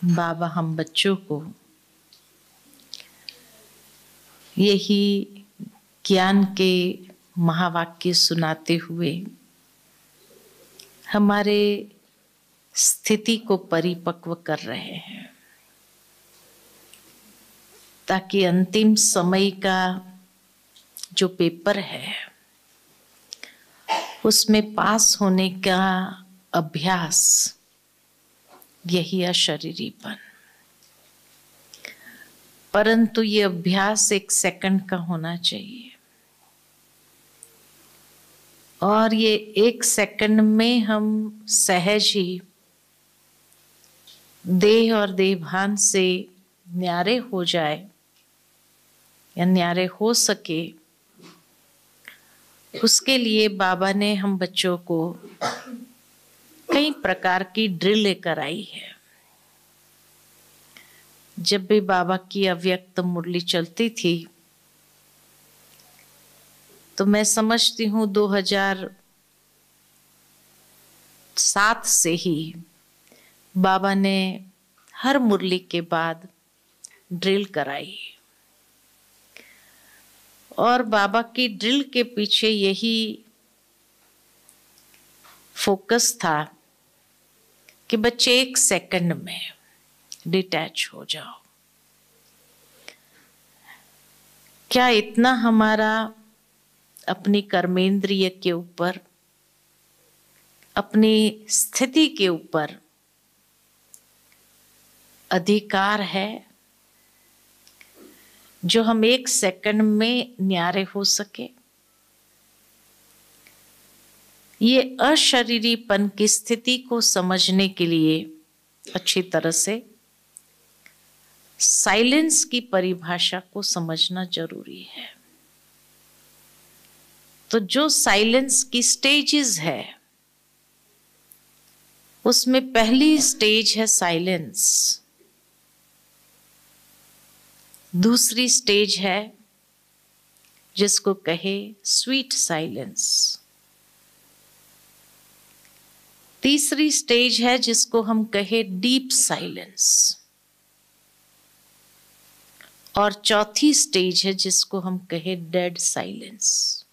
बाबा हम बच्चों को यही ज्ञान के महावाक्य सुनाते हुए हमारे स्थिति को परिपक्व कर रहे हैं, ताकि अंतिम समय का जो पेपर है उसमें पास होने का अभ्यास यही अशरीरीपन। परंतु ये अभ्यास 1 सेकंड का होना चाहिए और ये 1 सेकंड में हम सहज ही देह और देहभान से न्यारे हो जाए या न्यारे हो सके, उसके लिए बाबा ने हम बच्चों को कई प्रकार की ड्रिल कराई है। जब भी बाबा की अव्यक्त मुरली चलती थी तो मैं समझती हूँ 2007 से ही बाबा ने हर मुरली के बाद ड्रिल कराई और बाबा की ड्रिल के पीछे यही फोकस था कि बच्चे 1 सेकंड में डिटैच हो जाओ। क्या इतना हमारा अपनी कर्मेंद्रिय के ऊपर, अपनी स्थिति के ऊपर अधिकार है जो हम 1 सेकंड में न्यारे हो सके? ये अशरीरीपन की स्थिति को समझने के लिए अच्छी तरह से साइलेंस की परिभाषा को समझना जरूरी है। तो जो साइलेंस की स्टेजेस है उसमें पहली स्टेज है साइलेंस, दूसरी स्टेज है जिसको कहे स्वीट साइलेंस, तीसरी स्टेज है जिसको हम कहे डीप साइलेंस और चौथी स्टेज है जिसको हम कहे डेड साइलेंस।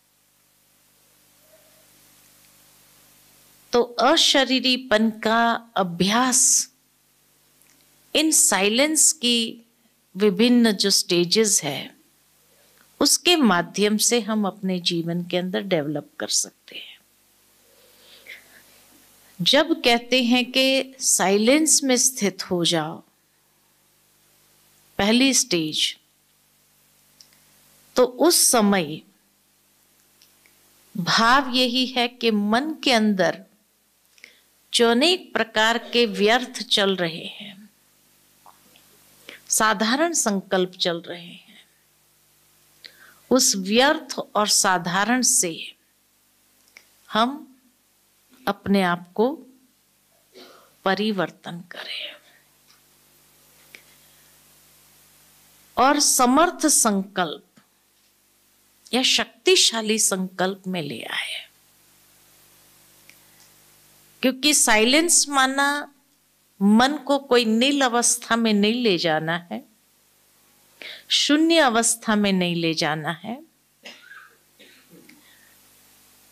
तो अशरीरीपन का अभ्यास इन साइलेंस की विभिन्न जो स्टेजेस है उसके माध्यम से हम अपने जीवन के अंदर डेवलप कर सकते हैं। जब कहते हैं कि साइलेंस में स्थित हो जाओ, पहली स्टेज, तो उस समय भाव यही है कि मन के अंदर जो अनेक प्रकार के व्यर्थ चल रहे हैं, साधारण संकल्प चल रहे हैं, उस व्यर्थ और साधारण से हम अपने आप को परिवर्तन करें और समर्थ संकल्प या शक्तिशाली संकल्प में ले आए। क्योंकि साइलेंस माना मन को कोई नील अवस्था में नहीं ले जाना है, शून्य अवस्था में नहीं ले जाना है,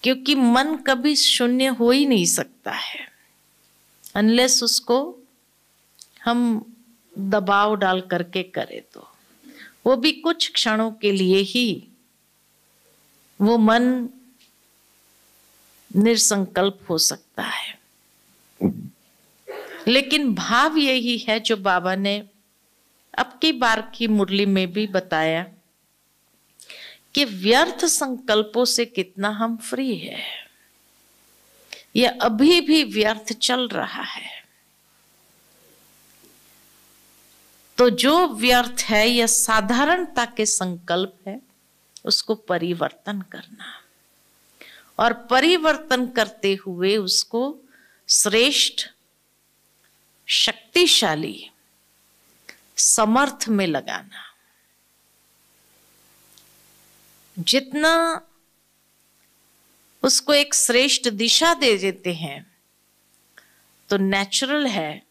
क्योंकि मन कभी शून्य हो ही नहीं सकता है अनलेस उसको हम दबाव डाल करके करें, तो वो भी कुछ क्षणों के लिए ही वो मन निरसंकल्प हो सकता है। लेकिन भाव यही है जो बाबा ने अब की बार की मुरली में भी बताया कि व्यर्थ संकल्पों से कितना हम फ्री है। यह अभी भी व्यर्थ चल रहा है, तो जो व्यर्थ है यह साधारणता के संकल्प है, उसको परिवर्तन करना और परिवर्तन करते हुए उसको श्रेष्ठ, शक्तिशाली, समर्थ में लगाना। जितना उसको एक श्रेष्ठ दिशा दे देते हैं तो नेचुरल है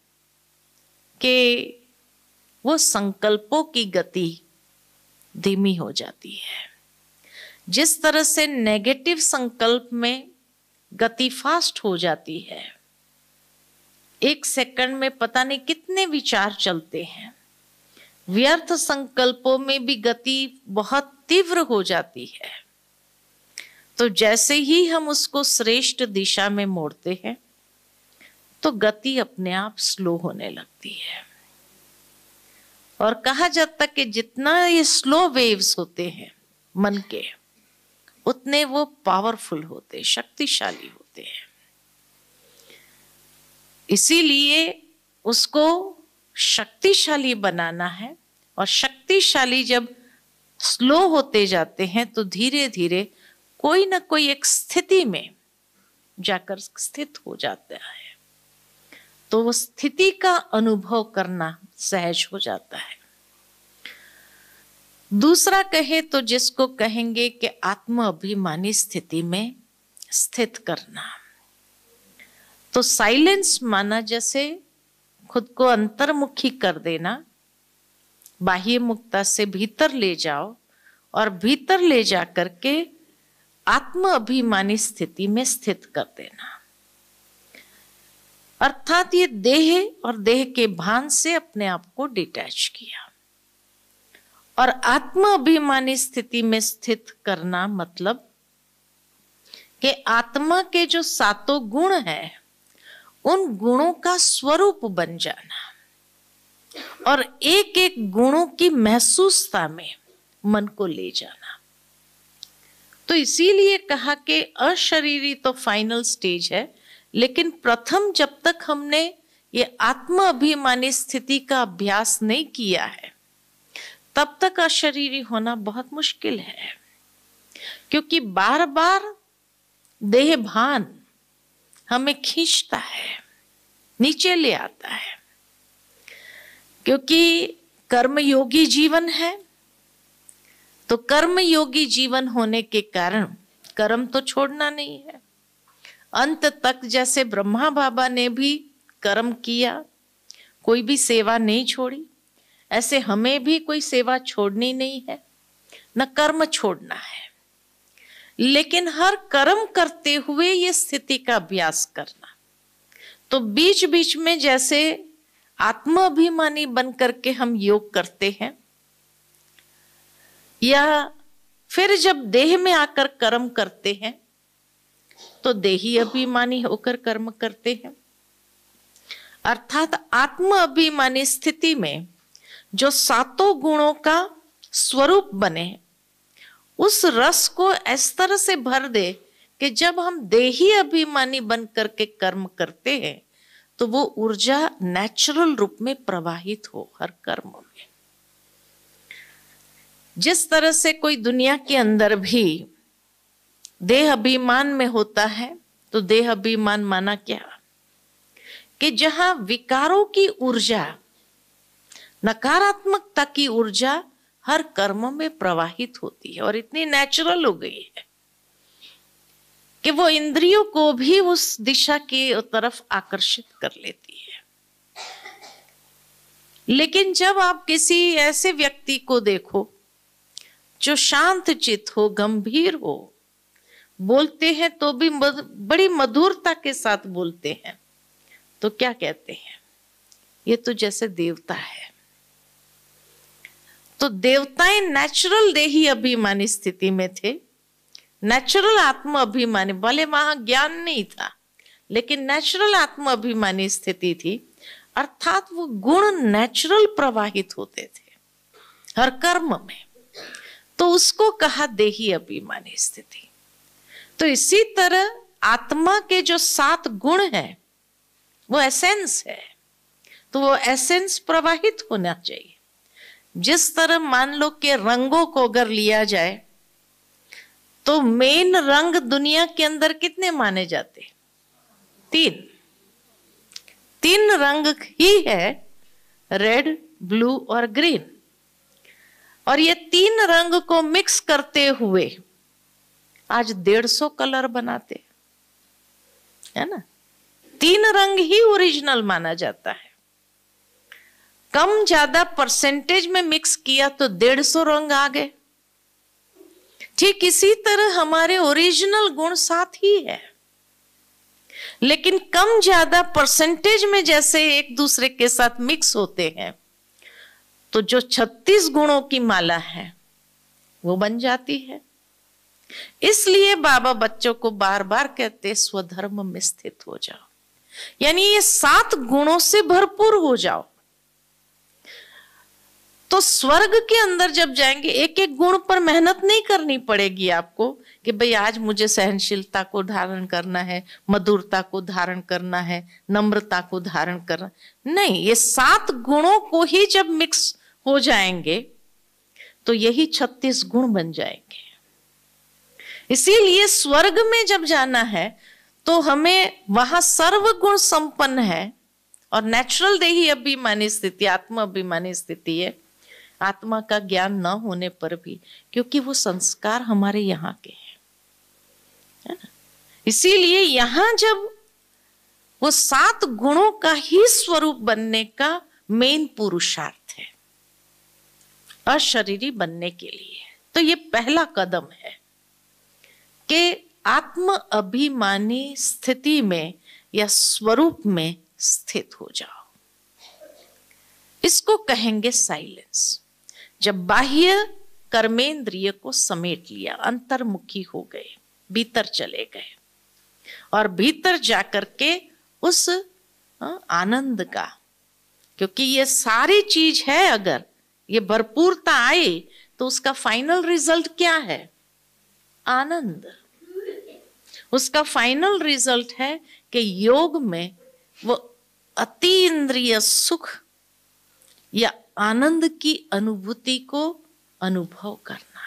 कि वो संकल्पों की गति धीमी हो जाती है। जिस तरह से नेगेटिव संकल्प में गति फास्ट हो जाती है, 1 सेकंड में पता नहीं कितने विचार चलते हैं, व्यर्थ संकल्पों में भी गति बहुत तीव्र हो जाती है। तो जैसे ही हम उसको श्रेष्ठ दिशा में मोड़ते हैं तो गति अपने आप स्लो होने लगती है। और कहा जाता कि जितना ये स्लो वेव्स होते हैं मन के, उतने वो पावरफुल होते, शक्तिशाली होते हैं। इसीलिए उसको शक्तिशाली बनाना है, और शक्तिशाली जब स्लो होते जाते हैं तो धीरे धीरे कोई ना कोई एक स्थिति में जाकर स्थित हो जाता है, तो वो स्थिति का अनुभव करना सहज हो जाता है। दूसरा कहे तो जिसको कहेंगे कि आत्म अभिमानी स्थिति में स्थित करना, तो साइलेंस माना जैसे खुद को अंतर्मुखी कर देना, बाह्य मुक्ता से भीतर ले जाओ और भीतर ले जाकर के आत्म अभिमानी स्थिति में स्थित कर देना। अर्थात ये देह और देह के भान से अपने आप को डिटैच किया। और आत्म अभिमानी स्थिति में स्थित करना मतलब कि आत्मा के जो 7 गुण हैं, उन गुणों का स्वरूप बन जाना और एक एक गुणों की महसूसता में मन को ले जाना। तो इसीलिए कहा कि अशरीरी तो फाइनल स्टेज है, लेकिन प्रथम जब तक हमने ये आत्म अभिमानी स्थिति का अभ्यास नहीं किया है, तब तक अशरीरी होना बहुत मुश्किल है। क्योंकि बार बार देह भान हमें खींचता है, नीचे ले आता है। क्योंकि कर्मयोगी जीवन है, तो कर्मयोगी जीवन होने के कारण कर्म तो छोड़ना नहीं है। अंत तक जैसे ब्रह्मा बाबा ने भी कर्म किया, कोई भी सेवा नहीं छोड़ी, ऐसे हमें भी कोई सेवा छोड़नी नहीं है, न कर्म छोड़ना है। लेकिन हर कर्म करते हुए ये स्थिति का अभ्यास करना। तो बीच बीच में जैसे आत्म अभिमानी बन करके हम योग करते हैं, या फिर जब देह में आकर कर्म करते हैं तो देही अभिमानी होकर कर्म करते हैं। अर्थात आत्म अभिमानी स्थिति में जो 7 गुणों का स्वरूप बने, उस रस को इस तरह से भर दे कि जब हम देही अभिमानी बन करके कर्म करते हैं तो वो ऊर्जा नेचुरल रूप में प्रवाहित हो हर कर्म में। जिस तरह से कोई दुनिया के अंदर भी देह अभिमान में होता है, तो देह अभिमान माना क्या कि जहां विकारों की ऊर्जा, नकारात्मकता की ऊर्जा हर कर्म में प्रवाहित होती है और इतनी नेचुरल हो गई है कि वो इंद्रियों को भी उस दिशा की तरफ आकर्षित कर लेती है। लेकिन जब आप किसी ऐसे व्यक्ति को देखो जो शांत चित्त हो, गंभीर हो, बोलते हैं तो भी बड़ी मधुरता के साथ बोलते हैं, तो क्या कहते हैं, ये तो जैसे देवता है। तो देवताएं नेचुरल देही अभिमानी स्थिति में थे, नेचुरल आत्म अभिमानी, भले वहां ज्ञान नहीं था लेकिन नेचुरल आत्म अभिमानी स्थिति थी। अर्थात वो गुण नेचुरल प्रवाहित होते थे हर कर्म में, तो उसको कहा देही अभिमानी स्थिति। तो इसी तरह आत्मा के जो 7 गुण हैं वो एसेंस है, तो वो एसेंस प्रवाहित होना चाहिए। जिस तरह मान लो कि रंगों को अगर लिया जाए तो मेन रंग दुनिया के अंदर कितने माने जाते? 3 रंग ही है, रेड, ब्लू और ग्रीन। और ये 3 रंग को मिक्स करते हुए आज 150 कलर बनाते है ना। 3 रंग ही ओरिजिनल माना जाता है। कम ज्यादा परसेंटेज में मिक्स किया तो 150 रंग आ गए। ठीक इसी तरह हमारे ओरिजिनल गुण साथ ही है, लेकिन कम ज्यादा परसेंटेज में जैसे एक दूसरे के साथ मिक्स होते हैं तो जो 36 गुणों की माला है वो बन जाती है। इसलिए बाबा बच्चों को बार बार कहते स्वधर्म में स्थित हो जाओ, यानी ये 7 गुणों से भरपूर हो जाओ। तो स्वर्ग के अंदर जब जाएंगे एक एक गुण पर मेहनत नहीं करनी पड़ेगी आपको कि भाई आज मुझे सहनशीलता को धारण करना है, मधुरता को धारण करना है, नम्रता को धारण करना, नहीं, ये 7 गुणों को ही जब मिक्स हो जाएंगे तो यही 36 गुण बन जाएंगे। इसीलिए स्वर्ग में जब जाना है तो हमें वहां सर्वगुण संपन्न है और नेचुरल देही अभिमानी स्थिति, आत्मा अभिमानी स्थिति है, आत्मा का ज्ञान न होने पर भी, क्योंकि वो संस्कार हमारे यहाँ के हैं, है ना। इसीलिए यहां जब वो 7 गुणों का ही स्वरूप बनने का मेन पुरुषार्थ है अशरीरी बनने के लिए, तो ये पहला कदम है कि आत्म अभिमानी स्थिति में या स्वरूप में स्थित हो जाओ। इसको कहेंगे साइलेंस। जब बाह्य कर्मेंद्रिय को समेट लिया, अंतर्मुखी हो गए, भीतर चले गए और भीतर जाकर के उस आनंद का, क्योंकि ये सारी चीज है, अगर ये भरपूरता आए तो उसका फाइनल रिजल्ट क्या है? आनंद। उसका फाइनल रिजल्ट है कि योग में वो अति इंद्रिय सुख या आनंद की अनुभूति को अनुभव करना,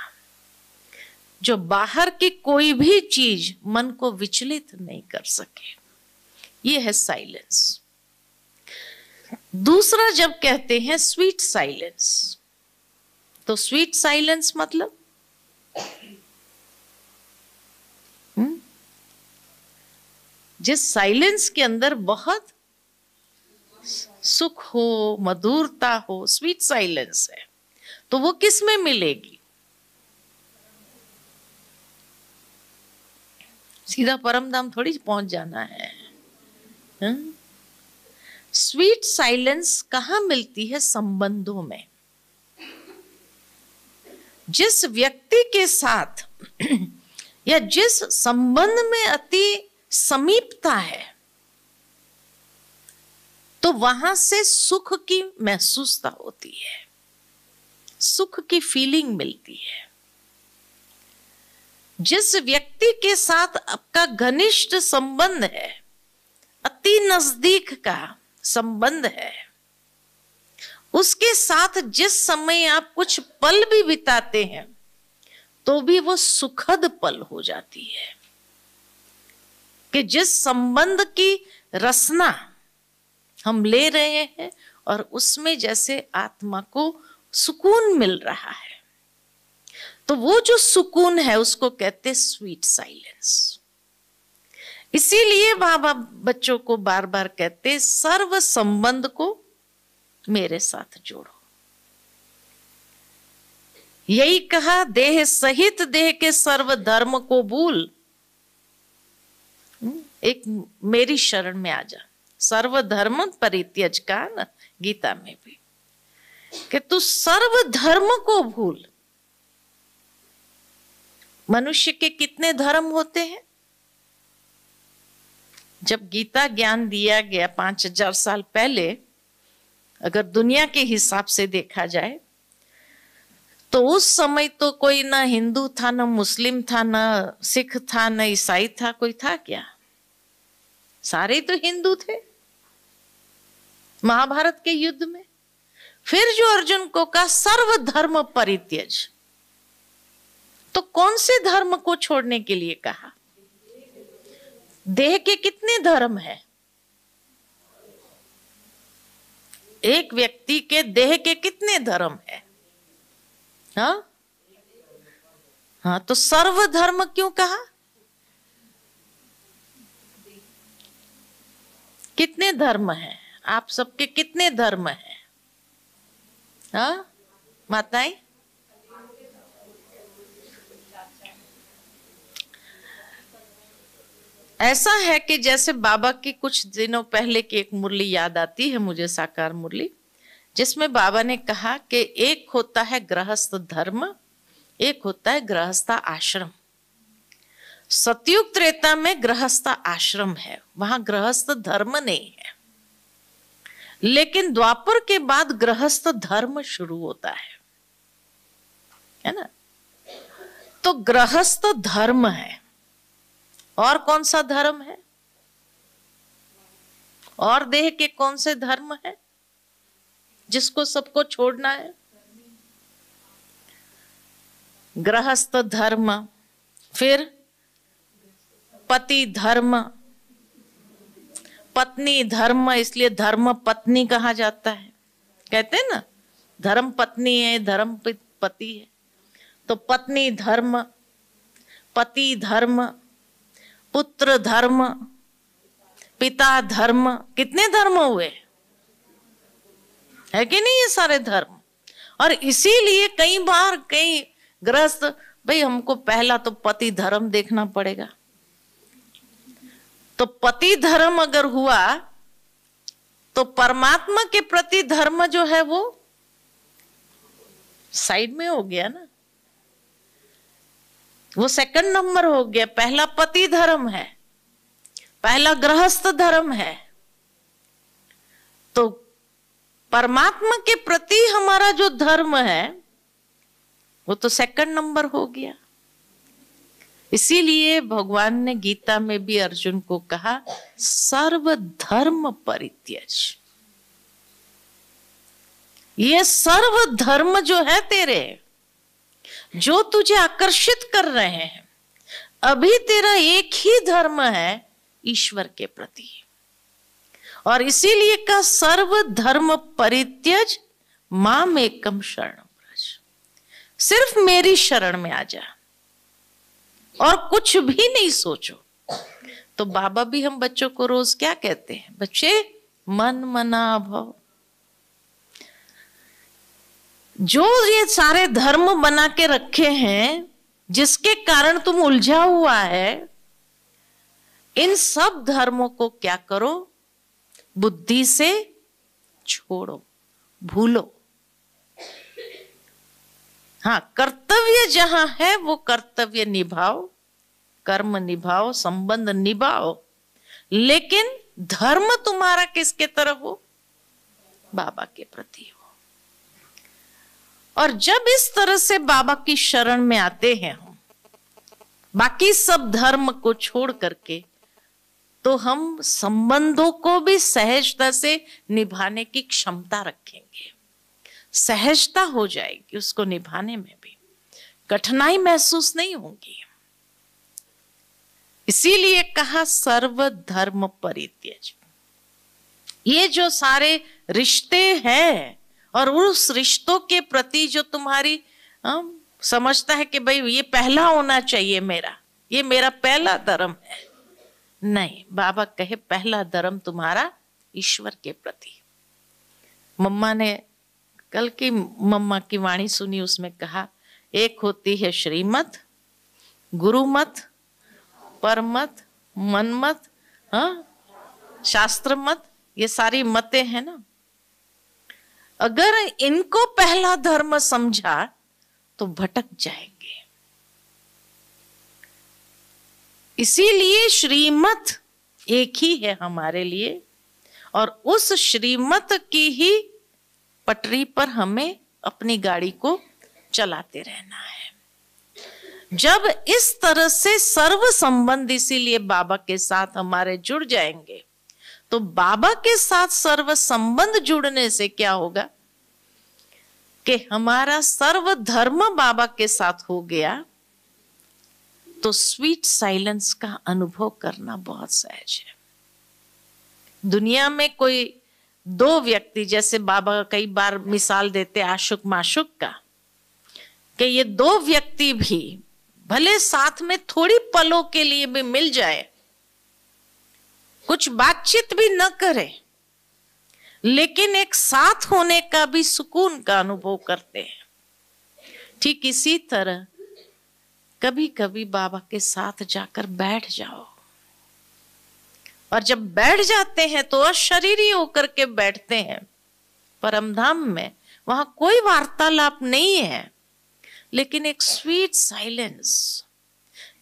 जो बाहर की कोई भी चीज मन को विचलित नहीं कर सके। ये है साइलेंस। दूसरा जब कहते हैं स्वीट साइलेंस, तो स्वीट साइलेंस मतलब जिस साइलेंस के अंदर बहुत सुख हो, मधुरता हो, स्वीट साइलेंस है, तो वो किस में मिलेगी? सीधा परम धाम थोड़ी पहुंच जाना है। स्वीट साइलेंस कहां मिलती है? संबंधों में। जिस व्यक्ति के साथ या जिस संबंध में अति समीपता है तो वहां से सुख की महसूसता होती है, सुख की फीलिंग मिलती है। जिस व्यक्ति के साथ आपका घनिष्ठ संबंध है, अति नजदीक का संबंध है, उसके साथ जिस समय आप कुछ पल भी बिताते हैं तो भी वो सुखद पल हो जाती है। कि जिस संबंध की रसना हम ले रहे हैं और उसमें जैसे आत्मा को सुकून मिल रहा है, तो वो जो सुकून है उसको कहते स्वीट साइलेंस। इसीलिए बाबा बच्चों को बार बार कहते सर्व संबंध को मेरे साथ जोड़ो। यही कहा, देह सहित देह के सर्व धर्म को भूल, एक मेरी शरण में आ जा, सर्व धर्म परित्यज का ना, गीता में भी कि तू सर्व धर्म को भूल। मनुष्य के कितने धर्म होते हैं? जब गीता ज्ञान दिया गया 5000 साल पहले, अगर दुनिया के हिसाब से देखा जाए तो उस समय तो कोई ना हिंदू था, ना मुस्लिम था, ना सिख था, ना ईसाई था, कोई था क्या? सारे तो हिंदू थे महाभारत के युद्ध में। फिर जो अर्जुन को कहा सर्व धर्म परित्यज, तो कौन से धर्म को छोड़ने के लिए कहा? देह के कितने धर्म है? एक व्यक्ति के देह के कितने धर्म है? हाँ, तो सर्व धर्म क्यों कहा? कितने धर्म हैं? आप सबके कितने धर्म हैं? हाँ माताएं, ऐसा है कि जैसे बाबा की कुछ दिनों पहले की एक मुरली याद आती है मुझे, साकार मुरली, जिसमें बाबा ने कहा कि एक होता है गृहस्थ धर्म, एक होता है गृहस्थ आश्रम। सतयुग त्रेता में गृहस्थ आश्रम है, वहां गृहस्थ धर्म नहीं है। लेकिन द्वापर के बाद गृहस्थ धर्म शुरू होता है ना। तो गृहस्थ धर्म है। और कौन सा धर्म है? और देह के कौन से धर्म है जिसको सबको छोड़ना है? गृहस्थ धर्म, फिर पति धर्म, पत्नी धर्म, इसलिए धर्म पत्नी कहा जाता है। कहते हैं ना धर्म पत्नी है, धर्म पति है। तो पत्नी धर्म, पति धर्म, पुत्र धर्म, पिता धर्म, कितने धर्म हुए? है कि नहीं ये सारे धर्म? और इसीलिए कई बार कई गृहस्थ, भाई हमको पहला तो पति धर्म देखना पड़ेगा। तो पति धर्म अगर हुआ तो परमात्मा के प्रति धर्म जो है वो साइड में हो गया ना, वो सेकंड नंबर हो गया। पहला पति धर्म है, पहला गृहस्थ धर्म है। तो परमात्मा के प्रति हमारा जो धर्म है वो तो सेकंड नंबर हो गया। इसीलिए भगवान ने गीता में भी अर्जुन को कहा सर्व धर्म परित्यज। ये सर्व धर्म जो है तेरे, जो तुझे आकर्षित कर रहे हैं, अभी तेरा एक ही धर्म है ईश्वर के प्रति। और इसीलिए का सर्व धर्म परित्यज माम एकम शरणम व्रज। सिर्फ मेरी शरण में आ जा और कुछ भी नहीं सोचो। तो बाबा भी हम बच्चों को रोज क्या कहते हैं? बच्चे मन मना भव। जो ये सारे धर्म बना के रखे हैं जिसके कारण तुम उलझा हुआ है, इन सब धर्मों को क्या करो? बुद्धि से छोड़ो, भूलो। हाँ, कर्तव्य जहां है वो कर्तव्य निभाओ, कर्म निभाओ, संबंध निभाओ, लेकिन धर्म तुम्हारा किसके तरफ हो? बाबा के प्रति हो। और जब इस तरह से बाबा की शरण में आते हैं हम, बाकी सब धर्म को छोड़ करके, तो हम संबंधों को भी सहजता से निभाने की क्षमता रखेंगे। सहजता हो जाएगी उसको निभाने में भी, कठिनाई महसूस नहीं होगी। इसीलिए कहा सर्व धर्म परित्यज। ये जो सारे रिश्ते हैं और उस रिश्तों के प्रति जो तुम्हारी समझता है कि भाई ये पहला होना चाहिए मेरा, ये मेरा पहला धर्म है, नहीं, बाबा कहे पहला धर्म तुम्हारा ईश्वर के प्रति। मम्मा ने कल की मम्मा की वाणी सुनी, उसमें कहा एक होती है श्रीमत, गुरुमत, परमत, मनमत, शास्त्र मत, ये सारी मतें हैं ना। अगर इनको पहला धर्म समझा तो भटक जाएंगे। इसीलिए श्रीमत एक ही है हमारे लिए, और उस श्रीमत की ही पटरी पर हमें अपनी गाड़ी को चलाते रहना है। जब इस तरह से सर्व संबंध इसीलिए बाबा के साथ हमारे जुड़ जाएंगे, तो बाबा के साथ सर्व संबंध जुड़ने से क्या होगा कि हमारा सर्व धर्म बाबा के साथ हो गया, तो स्वीट साइलेंस का अनुभव करना बहुत सहज है। दुनिया में कोई दो व्यक्ति, जैसे बाबा कई बार मिसाल देते आशुक माशुक का, कि ये दो व्यक्ति भी भले साथ में थोड़ी पलों के लिए भी मिल जाए, कुछ बातचीत भी न करे, लेकिन एक साथ होने का भी सुकून का अनुभव करते हैं। ठीक इसी तरह कभी कभी बाबा के साथ जाकर बैठ जाओ, और जब बैठ जाते हैं तो अशरीरी होकर के बैठते हैं परमधाम में। वहां कोई वार्तालाप नहीं है, लेकिन एक स्वीट साइलेंस,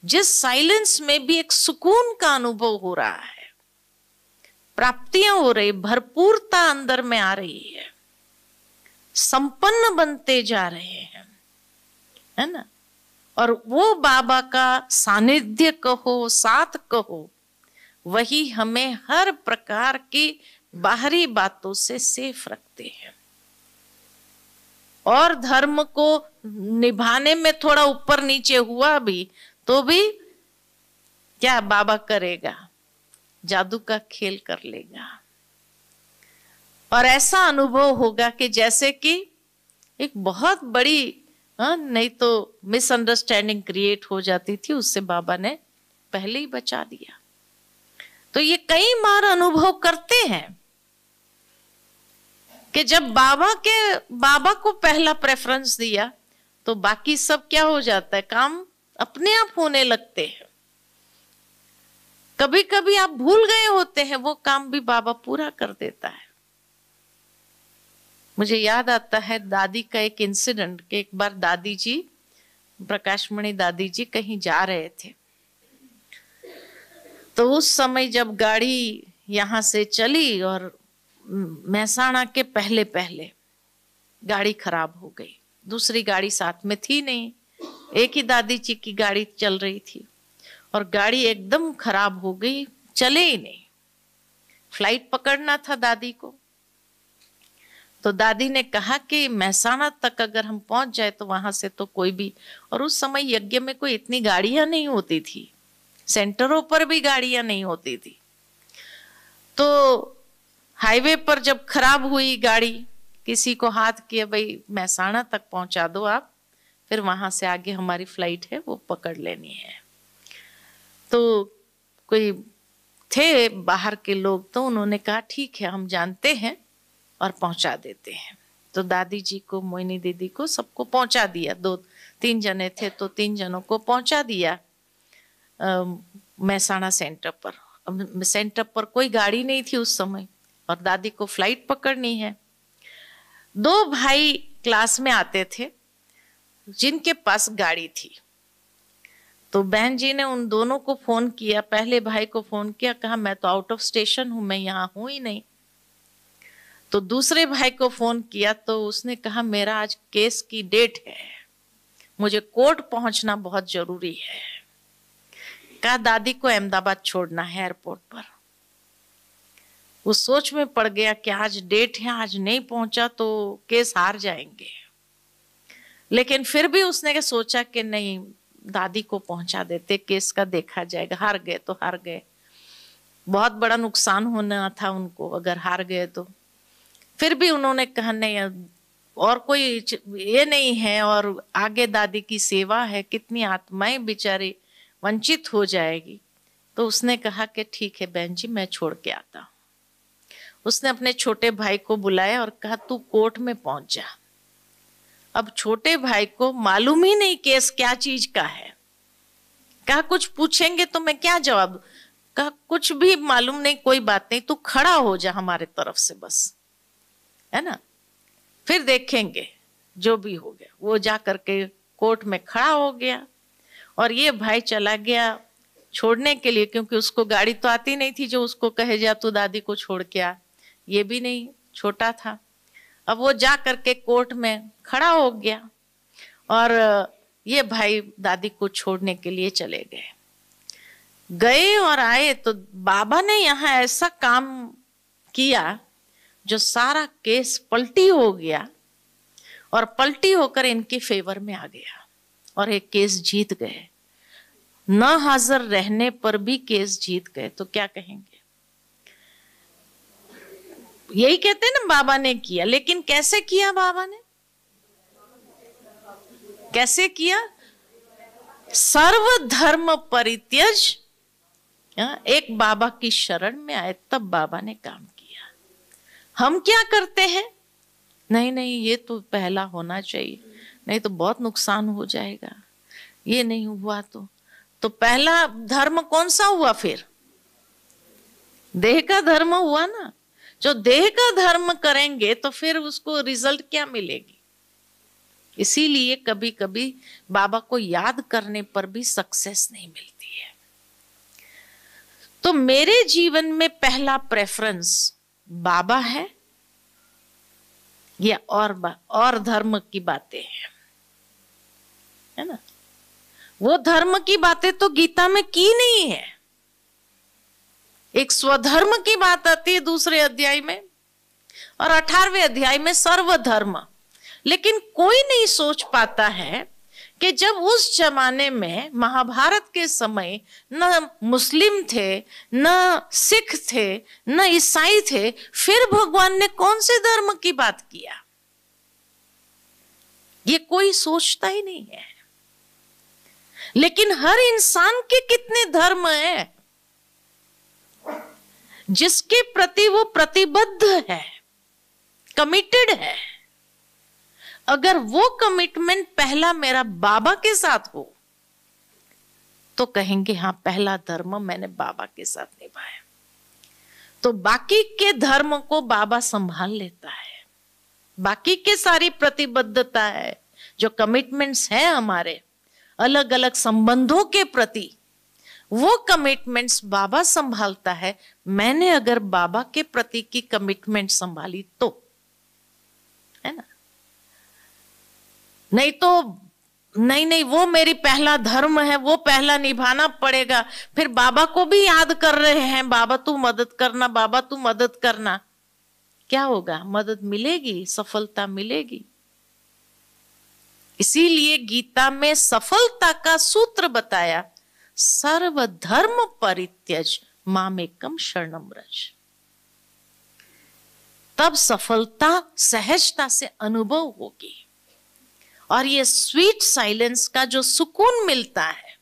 जिस साइलेंस में भी एक सुकून का अनुभव हो रहा है, प्राप्तियां हो रही, भरपूरता अंदर में आ रही है, संपन्न बनते जा रहे हैं, है ना। और वो बाबा का सानिध्य कहो, साथ कहो, वही हमें हर प्रकार की बाहरी बातों से सेफ रखते हैं। और धर्म को निभाने में थोड़ा ऊपर नीचे हुआ भी तो भी क्या बाबा करेगा, जादू का खेल कर लेगा। और ऐसा अनुभव होगा कि जैसे कि एक बहुत बड़ी नहीं तो मिसअंडरस्टैंडिंग क्रिएट हो जाती थी, उससे बाबा ने पहले ही बचा दिया। तो ये कई बार अनुभव करते हैं कि जब बाबा को पहला प्रेफरेंस दिया तो बाकी सब क्या हो जाता है, काम अपने आप होने लगते हैं। कभी कभी आप भूल गए होते हैं, वो काम भी बाबा पूरा कर देता है। मुझे याद आता है दादी का एक इंसिडेंट कि एक बार दादी जी, प्रकाशमणि दादी जी कहीं जा रहे थे, तो उस समय जब गाड़ी यहां से चली और महसाणा के पहले पहले गाड़ी खराब हो गई। दूसरी गाड़ी साथ में थी नहीं, एक ही दादी जी की गाड़ी चल रही थी और गाड़ी एकदम खराब हो गई, चले ही नहीं। फ्लाइट पकड़ना था दादी को, तो दादी ने कहा कि महसाणा तक अगर हम पहुंच जाए तो वहां से तो कोई भी, और उस समय यज्ञ में कोई इतनी गाड़ियां नहीं होती थी, सेंटरों पर भी गाड़ियां नहीं होती थी। तो हाईवे पर जब खराब हुई गाड़ी, किसी को हाथ किया, भाई महसाणा तक पहुंचा दो आप, फिर वहां से आगे हमारी फ्लाइट है वो पकड़ लेनी है। तो कोई थे बाहर के लोग, तो उन्होंने कहा ठीक है हम जानते हैं और पहुंचा देते हैं। तो दादी जी को, मोहिनी दीदी को, सबको पहुंचा दिया। 2-3 जने थे तो 3 जनों को पहुंचा दिया महसाणा सेंटर पर। अब सेंटर पर कोई गाड़ी नहीं थी उस समय और दादी को फ्लाइट पकड़नी है। 2 भाई क्लास में आते थे जिनके पास गाड़ी थी, तो बहन जी ने उन दोनों को फोन किया। पहले भाई को फोन किया, कहा मैं तो आउट ऑफ स्टेशन हूं, मैं यहाँ हूं ही नहीं। तो दूसरे भाई को फोन किया तो उसने कहा मेरा आज केस की डेट है, मुझे कोर्ट पहुंचना बहुत जरूरी है। कहा दादी को अहमदाबाद छोड़ना है एयरपोर्ट पर। वो सोच में पड़ गया कि आज डेट है, आज नहीं पहुंचा तो केस हार जाएंगे। लेकिन फिर भी उसने सोचा कि नहीं, दादी को पहुंचा देते, केस का देखा जाएगा। हार गए तो हार गए, बहुत बड़ा नुकसान होना था उनको अगर हार गए तो। फिर भी उन्होंने कहा नहीं, और कोई ये नहीं है, और आगे दादी की सेवा है, कितनी आत्माएं बेचारी वंचित हो जाएगी। तो उसने कहा कि ठीक है बहन जी, मैं छोड़ के आता हूं। उसने अपने छोटे भाई को बुलाया और कहा तू कोर्ट में पहुंच जा। अब छोटे भाई को मालूम ही नहीं केस क्या चीज का है। कहा कुछ पूछेंगे तो मैं क्या जवाब दूं? कहा कुछ भी मालूम नहीं, कोई बात नहीं, तू खड़ा हो जा हमारे तरफ से बस, है ना, फिर देखेंगे जो भी हो गया। वो जा करके कोर्ट में खड़ा हो गया और ये भाई चला गया छोड़ने के लिए, क्योंकि उसको गाड़ी तो आती नहीं थी जो उसको कहे जा तू दादी को छोड़ के आ, ये भी नहीं, छोटा था। अब वो जा करके कोर्ट में खड़ा हो गया और ये भाई दादी को छोड़ने के लिए चले गए और आए तो बाबा ने यहाँ ऐसा काम किया जो सारा केस पलटी हो गया और पलटी होकर इनके फेवर में आ गया और एक केस जीत गए। न हाजिर रहने पर भी केस जीत गए, तो क्या कहेंगे? यही कहते हैं ना बाबा ने किया। लेकिन कैसे किया बाबा ने? कैसे किया? सर्व धर्म परित्यज एक बाबा की शरण में आए, तब बाबा ने काम किया। हम क्या करते हैं, नहीं नहीं ये तो पहला होना चाहिए, नहीं तो बहुत नुकसान हो जाएगा, ये नहीं हुआ तो पहला धर्म कौन सा हुआ फिर? देह का धर्म हुआ ना। जो देह का धर्म करेंगे तो फिर उसको रिजल्ट क्या मिलेगी? इसीलिए कभी कभी बाबा को याद करने पर भी सक्सेस नहीं मिलती है। तो मेरे जीवन में पहला प्रेफरेंस बाबा है या और धर्म की बातें हैं, है ना? वो धर्म की बातें तो गीता में की नहीं है। एक स्वधर्म की बात आती है दूसरे अध्याय में, और 18वें अध्याय में सर्वधर्म। लेकिन कोई नहीं सोच पाता है कि जब उस जमाने में महाभारत के समय न मुस्लिम थे, न सिख थे, न ईसाई थे, फिर भगवान ने कौन से धर्म की बात किया? ये कोई सोचता ही नहीं है। लेकिन हर इंसान के कितने धर्म हैं जिसके प्रति वो प्रतिबद्ध है, कमिटेड है। अगर वो कमिटमेंट पहला मेरा बाबा के साथ हो तो कहेंगे हाँ पहला धर्म मैंने बाबा के साथ निभाया। तो बाकी के धर्म को बाबा संभाल लेता है। बाकी के सारी प्रतिबद्धता है, जो कमिटमेंट्स हैं हमारे अलग अलग संबंधों के प्रति, वो कमिटमेंट्स बाबा संभालता है। मैंने अगर बाबा के प्रति की कमिटमेंट संभाली तो, है ना? नहीं तो नहीं वो मेरी पहला धर्म है, वो पहला निभाना पड़ेगा। फिर बाबा को भी याद कर रहे हैं, बाबा तू मदद करना, बाबा तू मदद करना। क्या होगा? मदद मिलेगी, सफलता मिलेगी। इसीलिए गीता में सफलता का सूत्र बताया, सर्वधर्म परित्यज मामेकम शरणम व्रज। तब सफलता सहजता से अनुभव होगी। और ये स्वीट साइलेंस का जो सुकून मिलता है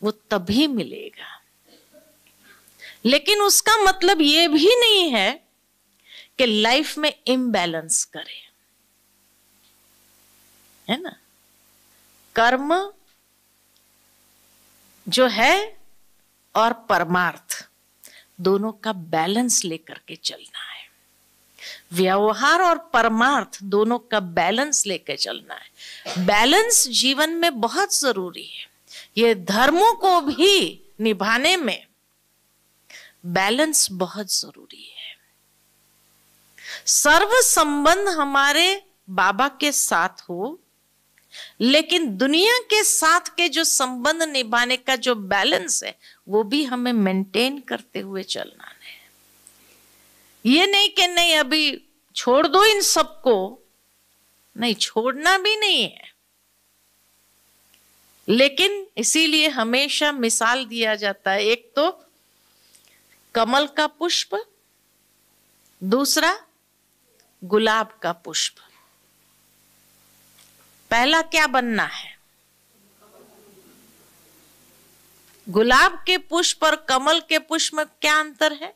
वो तभी मिलेगा। लेकिन उसका मतलब ये भी नहीं है कि लाइफ में इम्बैलेंस करे, है ना? कर्म जो है और परमार्थ दोनों का बैलेंस लेकर के चलना है। व्यवहार और परमार्थ दोनों का बैलेंस लेकर चलना है। बैलेंस जीवन में बहुत जरूरी है। ये धर्मों को भी निभाने में बैलेंस बहुत जरूरी है। सर्व संबंध हमारे बाबा के साथ हो, लेकिन दुनिया के साथ के जो संबंध निभाने का जो बैलेंस है वो भी हमें मेंटेन करते हुए चलना है। ये नहीं कि नहीं अभी छोड़ दो इन सबको, नहीं, छोड़ना भी नहीं है। लेकिन इसीलिए हमेशा मिसाल दिया जाता है, एक तो कमल का पुष्प, दूसरा गुलाब का पुष्प। पहला क्या बनना है? गुलाब के पुष्प और कमल के पुष्प में क्या अंतर है?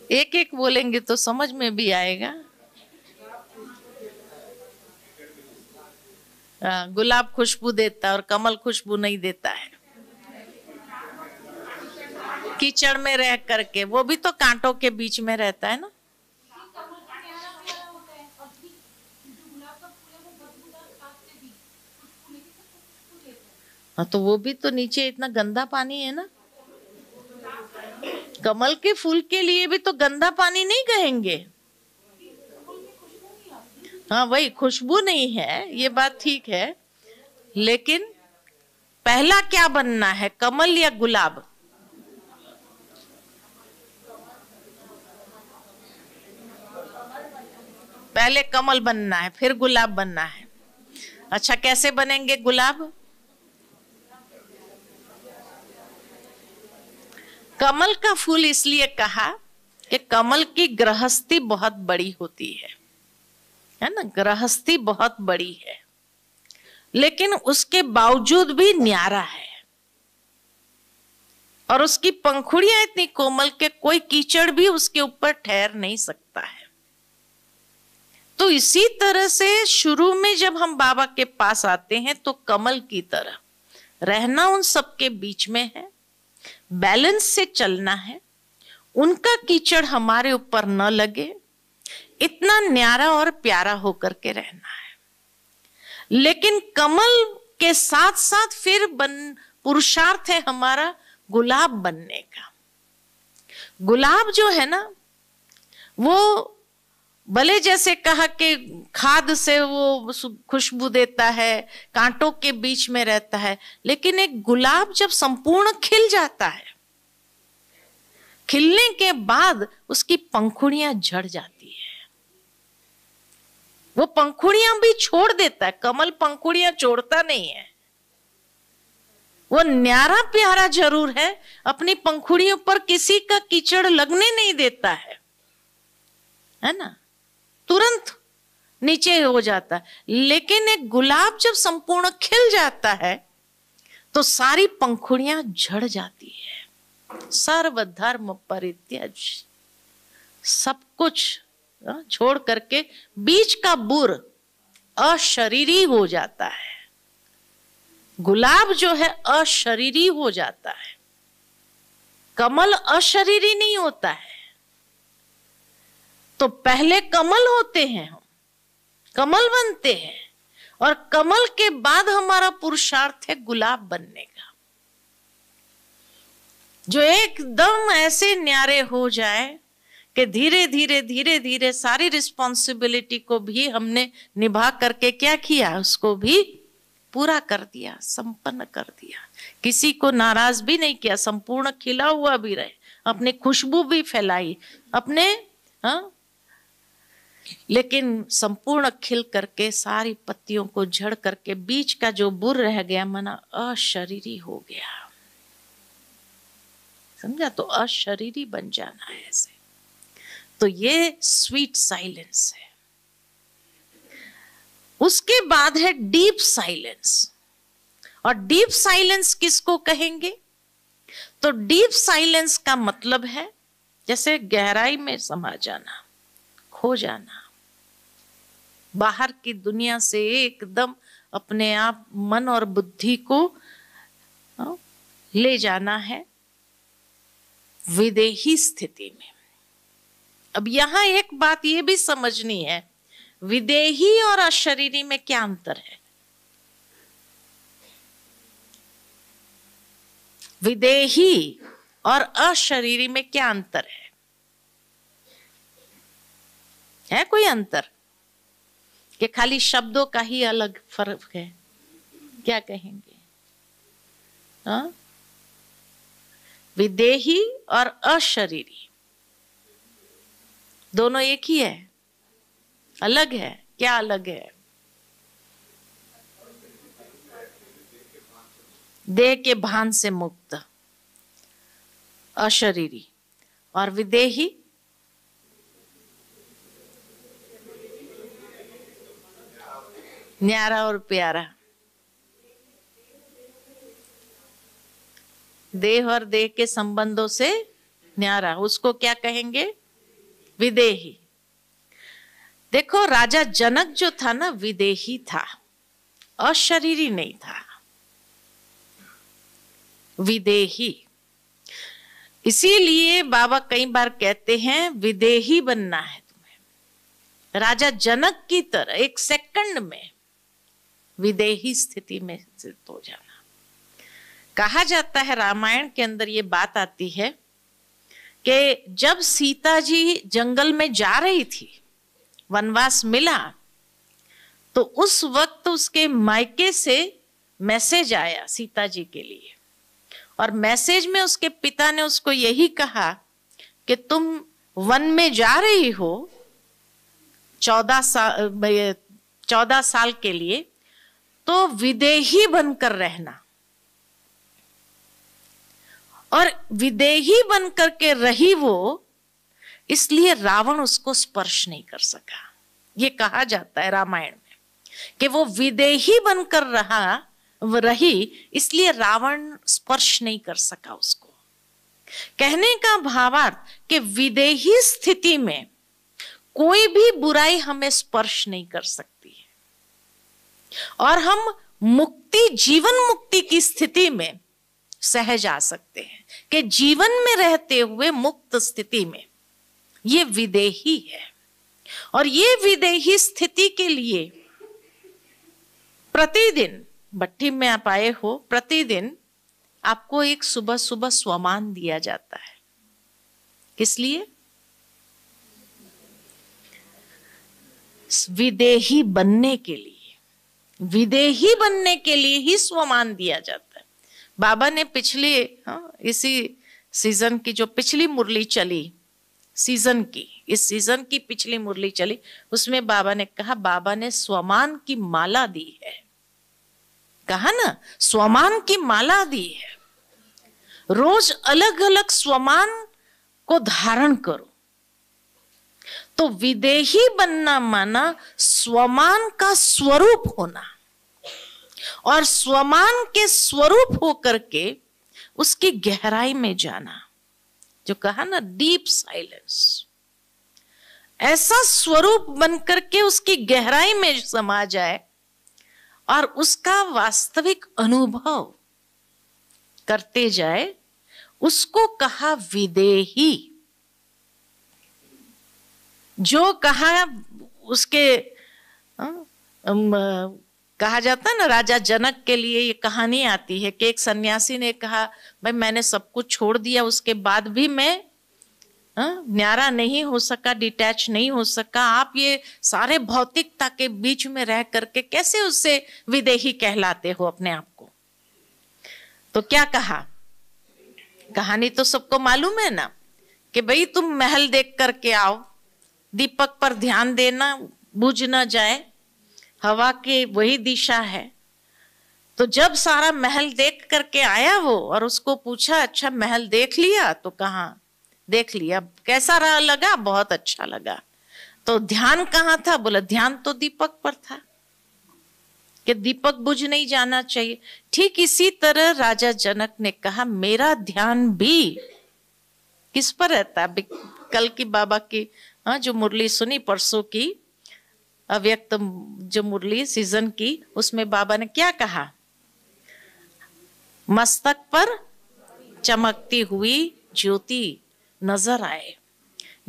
एक एक बोलेंगे तो समझ में भी आएगा। गुलाब खुशबू देता है और कमल खुशबू नहीं देता है। कीचड़ में रह करके, वो भी तो कांटों के बीच में रहता है ना। हाँ, तो वो भी तो नीचे इतना गंदा पानी है ना। कमल के फूल के लिए भी तो गंदा पानी नहीं कहेंगे। हाँ, वही खुशबू नहीं है, ये बात ठीक है। लेकिन पहला क्या बनना है, कमल या गुलाब? पहले कमल बनना है, फिर गुलाब बनना है। अच्छा, कैसे बनेंगे गुलाब? कमल का फूल इसलिए कहा कि कमल की गृहस्थी बहुत बड़ी होती है ना, गृहस्थी बहुत बड़ी है। लेकिन उसके बावजूद भी न्यारा है, और उसकी पंखुड़ियां इतनी कोमल के कोई कीचड़ भी उसके ऊपर ठहर नहीं सकता है। तो इसी तरह से शुरू में जब हम बाबा के पास आते हैं तो कमल की तरह रहना उन सबके बीच में है, बैलेंस से चलना है, उनका कीचड़ हमारे ऊपर न लगे, इतना न्यारा और प्यारा होकर के रहना है। लेकिन कमल के साथ साथ फिर पुरुषार्थ है हमारा गुलाब बनने का। गुलाब जो है ना, वो भले जैसे कहा कि खाद से वो खुशबू देता है, कांटों के बीच में रहता है, लेकिन एक गुलाब जब संपूर्ण खिल जाता है, खिलने के बाद उसकी पंखुड़ियां झड़ जाती है, वो पंखुड़ियां भी छोड़ देता है। कमल पंखुड़ियां छोड़ता नहीं है, वो न्यारा प्यारा जरूर है, अपनी पंखुड़ियों पर किसी का कीचड़ लगने नहीं देता है ना, तुरंत नीचे हो जाता है। लेकिन एक गुलाब जब संपूर्ण खिल जाता है तो सारी पंखुड़ियां झड़ जाती है। सर्वधर्म परित्यज, सब कुछ छोड़ करके बीच का बुर अशरीरी हो जाता है। गुलाब जो है अशरीरी हो जाता है, कमल अशरीरी नहीं होता है। तो पहले कमल होते हैं, हम कमल बनते हैं, और कमल के बाद हमारा पुरुषार्थ है गुलाब बनने का, जो एकदम ऐसे न्यारे हो जाए कि धीरे धीरे धीरे धीरे सारी रिस्पॉन्सिबिलिटी को भी हमने निभा करके क्या किया, उसको भी पूरा कर दिया, संपन्न कर दिया, किसी को नाराज भी नहीं किया, संपूर्ण खिला हुआ भी रहे, अपनी खुशबू भी फैलाई अपने, लेकिन संपूर्ण खिल करके सारी पत्तियों को झड़ करके बीच का जो बुर रह गया मना अशरीरी हो गया। समझा? तो अशरीरी बन जाना है ऐसे। तो ये स्वीट साइलेंस है। उसके बाद है डीप साइलेंस। और डीप साइलेंस किसको कहेंगे? तो डीप साइलेंस का मतलब है जैसे गहराई में समा जाना, खो जाना, बाहर की दुनिया से एकदम अपने आप मन और बुद्धि को ले जाना है विदेही स्थिति में। अब यहां एक बात ये भी समझनी है, विदेही और अशरीरी में क्या अंतर है? विदेही और अशरीरी में क्या अंतर है? है कोई अंतर कि खाली शब्दों का ही अलग फर्क है? क्या कहेंगे? हाँ, विदेही और अशरीरी दोनों एक ही है, अलग है? क्या अलग है? देह के भान से मुक्त अशरीरी, और विदेही न्यारा और प्यारा। देह और देह के संबंधों से न्यारा, उसको क्या कहेंगे? विदेही। देखो, राजा जनक जो था ना, विदेही था, अशरीरी नहीं था, विदेही। इसीलिए बाबा कई बार कहते हैं विदेही बनना है तुम्हें, राजा जनक की तरह एक सेकंड में विदेही स्थिति में स्थित हो जाना। कहा जाता है, रामायण के अंदर ये बात आती है कि जब सीता जी जंगल में जा रही थी, वनवास मिला, तो उस वक्त उसके मायके से मैसेज आया सीता जी के लिए, और मैसेज में उसके पिता ने उसको यही कहा कि तुम वन में जा रही हो 14 साल के लिए, तो विदेही बनकर रहना। और विदेही बनकर के रही वो, इसलिए रावण उसको स्पर्श नहीं कर सका। ये कहा जाता है रामायण में। कि वो विदेही बनकर रही, इसलिए रावण स्पर्श नहीं कर सका उसको। कहने का भावार्थ कि विदेही स्थिति में कोई भी बुराई हमें स्पर्श नहीं कर सकती है, और हम मुक्ति, जीवन मुक्ति की स्थिति में सहज आ सकते हैं कि जीवन में रहते हुए मुक्त स्थिति में ये विदेही है। और ये विदेही स्थिति के लिए प्रतिदिन, भट्टी में आप आए हो, प्रतिदिन आपको एक सुबह सुबह स्वमान दिया जाता है। किस लिए? विदेही बनने के लिए। विदेही बनने के लिए ही स्वमान दिया जाता है। बाबा ने पिछले इसी सीजन की जो पिछली मुरली चली, सीजन की, इस सीजन की पिछली मुरली चली, उसमें बाबा ने कहा, बाबा ने स्वमान की माला दी है। कहा ना, स्वमान की माला दी है। रोज अलग अलग स्वमान को धारण करो। तो विदेही बनना माना स्वमान का स्वरूप होना, और स्वमान के स्वरूप होकर के उसकी गहराई में जाना। जो कहा ना, डीप साइलेंस, ऐसा स्वरूप बनकर के उसकी गहराई में समा जाए और उसका वास्तविक अनुभव करते जाए, उसको कहा विदेही। जो कहा उसके कहा जाता है ना, राजा जनक के लिए ये कहानी आती है कि एक सन्यासी ने कहा, भाई मैंने सब कुछ छोड़ दिया, उसके बाद भी मैं न्यारा नहीं हो सका, डिटैच नहीं हो सका। आप ये सारे भौतिकता के बीच में रह करके कैसे उससे विदेही कहलाते हो अपने आप को? तो क्या कहा? कहानी तो सबको मालूम है ना, कि भाई तुम महल देख करके आओ, दीपक पर ध्यान देना, बुझ न जाए, हवा की वही दिशा है। तो जब सारा महल देख करके आया वो, और उसको पूछा, अच्छा महल देख लिया? तो कहा देख लिया। कैसा रहा? लगा बहुत अच्छा लगा। तो ध्यान कहाँ था? बोला ध्यान तो दीपक पर था, कि दीपक बुझ नहीं जाना चाहिए। ठीक इसी तरह राजा जनक ने कहा, मेरा ध्यान भी किस पर रहता है? कल की बाबा की जो मुरली सुनी, परसों की अव्यक्त जो मुरली सीजन की, उसमें बाबा ने क्या कहा? मस्तक पर चमकती हुई ज्योति नजर आए।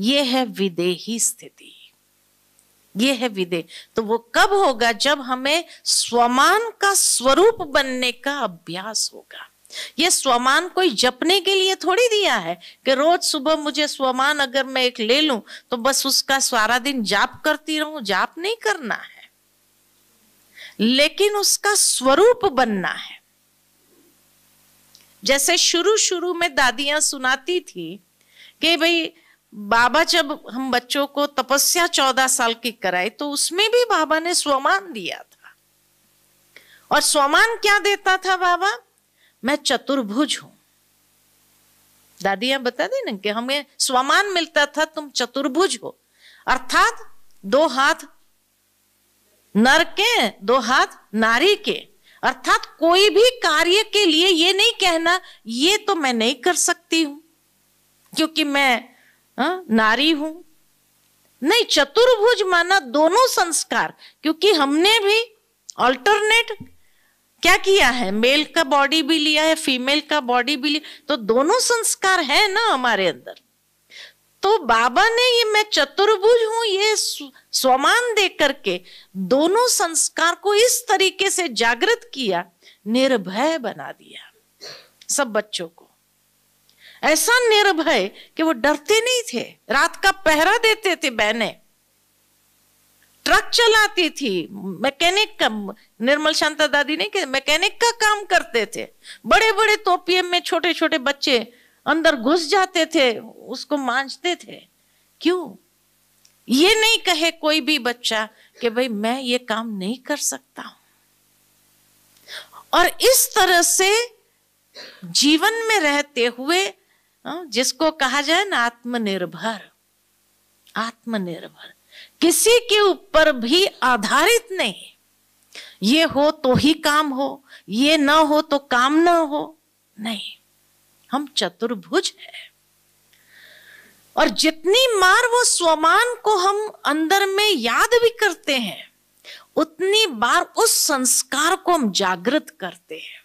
ये है विदेही स्थिति, ये है विदेह। तो वो कब होगा? जब हमें स्वमान का स्वरूप बनने का अभ्यास होगा। ये स्वमान कोई जपने के लिए थोड़ी दिया है कि रोज सुबह मुझे स्वमान अगर मैं एक ले लूं तो बस उसका सारा दिन जाप करती रहूं। जाप नहीं करना है, लेकिन उसका स्वरूप बनना है। जैसे शुरू शुरू में दादियां सुनाती थी कि भाई बाबा जब हम बच्चों को तपस्या 14 साल की कराई, तो उसमें भी बाबा ने स्वमान दिया था। और स्वमान क्या देता था बाबा? मैं चतुर्भुज हूं। दादियां बता दी ना कि हमें स्वमान मिलता था, तुम चतुर्भुज हो, अर्थात 2 हाथ नर के, 2 हाथ नारी के। अर्थात कोई भी कार्य के लिए ये नहीं कहना ये तो मैं नहीं कर सकती हूं क्योंकि मैं नारी हूं। नहीं, चतुर्भुज माना दोनों संस्कार, क्योंकि हमने भी ऑल्टरनेट क्या किया है, मेल का बॉडी भी लिया है, फीमेल का बॉडी भी लिया, तो दोनों संस्कार है ना हमारे अंदर। तो बाबा ने ये मैं चतुर्भुज हूं ये स्वमान दे करके दोनों संस्कार को इस तरीके से जागृत किया, निर्भय बना दिया सब बच्चों को। ऐसा निर्भय कि वो डरते नहीं थे, रात का पहरा देते थे। बहनें ट्रक चलाती थी, मैकेनिक का, निर्मल शांता दादी ने मैकेनिक का काम करते थे। बड़े बड़े तोपिये में छोटे छोटे बच्चे अंदर घुस जाते थे, उसको मांझते थे। क्यों? ये नहीं कहे कोई भी बच्चा कि भाई मैं ये काम नहीं कर सकता हूं। और इस तरह से जीवन में रहते हुए जिसको कहा जाए ना आत्मनिर्भर, आत्मनिर्भर, किसी के ऊपर भी आधारित नहीं, ये हो तो ही काम हो, ये ना हो तो काम ना हो। नहीं, हम चतुर्भुज है। और जितनी बार वो स्वमान को हम अंदर में याद भी करते हैं, उतनी बार उस संस्कार को हम जागृत करते हैं।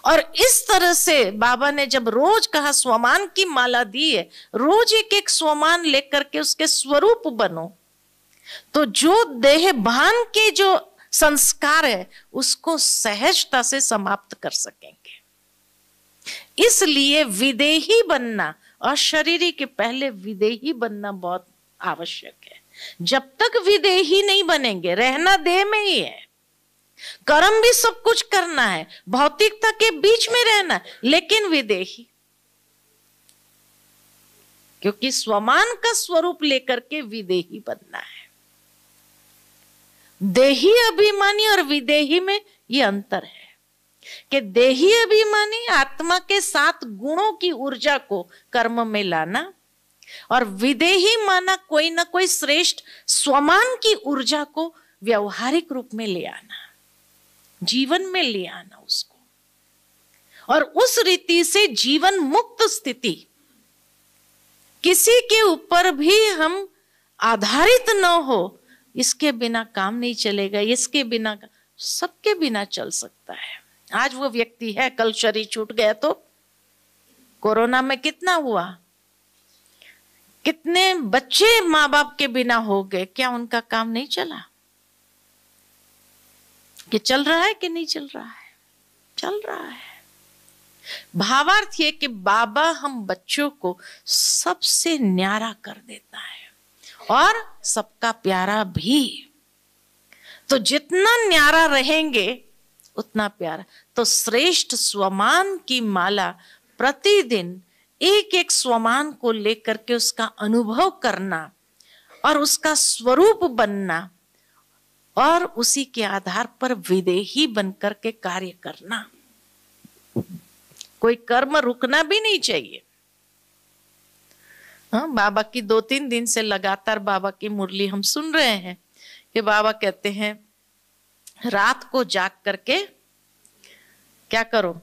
और इस तरह से बाबा ने जब रोज कहा स्वमान की माला दी है, रोज एक एक स्वमान लेकर के उसके स्वरूप बनो, तो जो देह भान के जो संस्कार है उसको सहजता से समाप्त कर सकेंगे। इसलिए विदेही बनना, अशरीरी के पहले विदेही बनना बहुत आवश्यक है। जब तक विदेही नहीं बनेंगे, रहना देह में ही है, कर्म भी सब कुछ करना है, भौतिकता के बीच में रहना, लेकिन विदेही, क्योंकि स्वमान का स्वरूप लेकर के विदेही बनना है। देही अभिमानी और विदेही में ये अंतर है कि देही अभिमानी आत्मा के 7 गुणों की ऊर्जा को कर्म में लाना, और विदेही माना कोई ना कोई श्रेष्ठ स्वमान की ऊर्जा को व्यवहारिक रूप में ले आना, जीवन में ले आना उसको, और उस रीति से जीवन मुक्त स्थिति, किसी के ऊपर भी हम आधारित न हो, इसके बिना काम नहीं चलेगा, इसके बिना, सबके बिना चल सकता है। आज वो व्यक्ति है, कल शरीर छूट गया तो कोरोना में कितना हुआ, कितने बच्चे माँ बाप के बिना हो गए, क्या उनका काम नहीं चला? कि चल रहा है कि नहीं चल रहा है? चल रहा है। भावार्थ ये कि बाबा हम बच्चों को सबसे न्यारा कर देता है और सबका प्यारा भी। तो जितना न्यारा रहेंगे उतना प्यारा। तो श्रेष्ठ स्वमान की माला प्रतिदिन एक एक स्वमान को लेकर के उसका अनुभव करना और उसका स्वरूप बनना, और उसी के आधार पर विदेही बनकर के कार्य करना। कोई कर्म रुकना भी नहीं चाहिए। हाँ, बाबा की 2-3 दिन से लगातार बाबा की मुरली हम सुन रहे हैं कि बाबा कहते हैं रात को जाग करके क्या करो,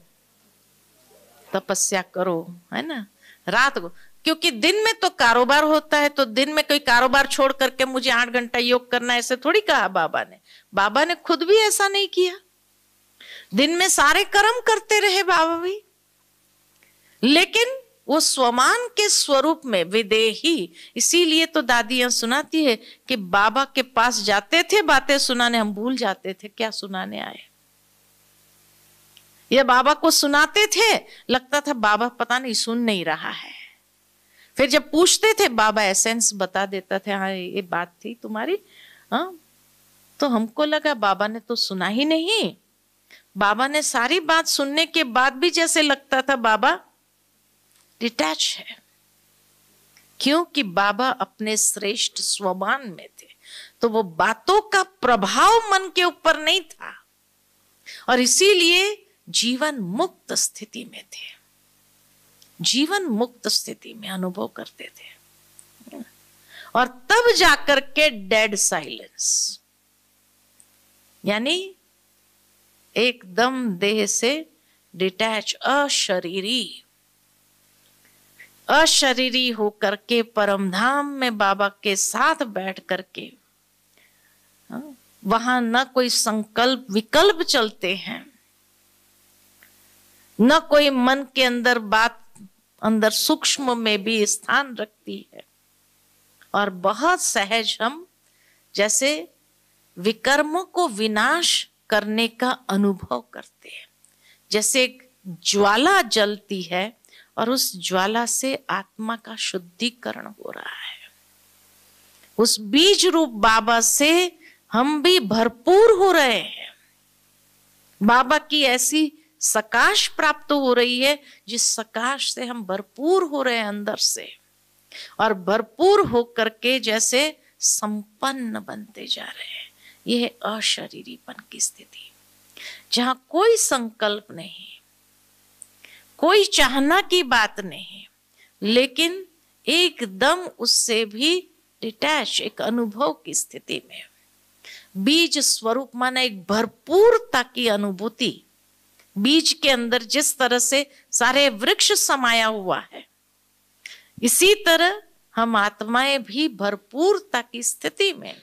तपस्या करो, है ना, रात को। क्योंकि दिन में तो कारोबार होता है, तो दिन में कोई कारोबार छोड़ करके मुझे 8 घंटा योग करना, ऐसे थोड़ी कहा बाबा ने। बाबा ने खुद भी ऐसा नहीं किया, दिन में सारे कर्म करते रहे बाबा भी, लेकिन वो स्वमान के स्वरूप में विदेही। इसीलिए तो दादियां सुनाती है कि बाबा के पास जाते थे बातें सुनाने, हम भूल जाते थे क्या सुनाने आए। ये बाबा को सुनाते थे, लगता था बाबा पता नहीं सुन नहीं रहा है। फिर जब पूछते थे बाबा एसेंस बता देता था, हाँ ये बात थी तुम्हारी, हाँ, तो हमको लगा बाबा ने तो सुना ही नहीं। बाबा ने सारी बात सुनने के बाद भी जैसे लगता था बाबा डिटैच है, क्योंकि बाबा अपने श्रेष्ठ स्वमान में थे, तो वो बातों का प्रभाव मन के ऊपर नहीं था, और इसीलिए जीवन मुक्त स्थिति में थे, जीवन मुक्त स्थिति में अनुभव करते थे। और तब जाकर के डेड साइलेंस, यानी एकदम देह से डिटैच, अशरीरी होकर के परमधाम में बाबा के साथ बैठ करके, वहां न कोई संकल्प विकल्प चलते हैं, न कोई मन के अंदर बात अंदर सूक्ष्म में भी स्थान रखती है, और बहुत सहज हम जैसे विकर्मों को विनाश करने का अनुभव करते हैं। जैसे एक ज्वाला जलती है और उस ज्वाला से आत्मा का शुद्धिकरण हो रहा है, उस बीज रूप बाबा से हम भी भरपूर हो रहे हैं। बाबा की ऐसी सकाश प्राप्त हो रही है जिस सकाश से हम भरपूर हो रहे हैं अंदर से, और भरपूर होकर के जैसे संपन्न बनते जा रहे हैं। यह है अशरीरीपन की स्थिति, जहां कोई संकल्प नहीं, कोई चाहना की बात नहीं, लेकिन एकदम उससे भी डिटैच, एक अनुभव की स्थिति में। बीज स्वरूप माना एक भरपूरता की अनुभूति। बीज के अंदर जिस तरह से सारे वृक्ष समाया हुआ है, इसी तरह हम आत्माएं भी भरपूरता की स्थिति में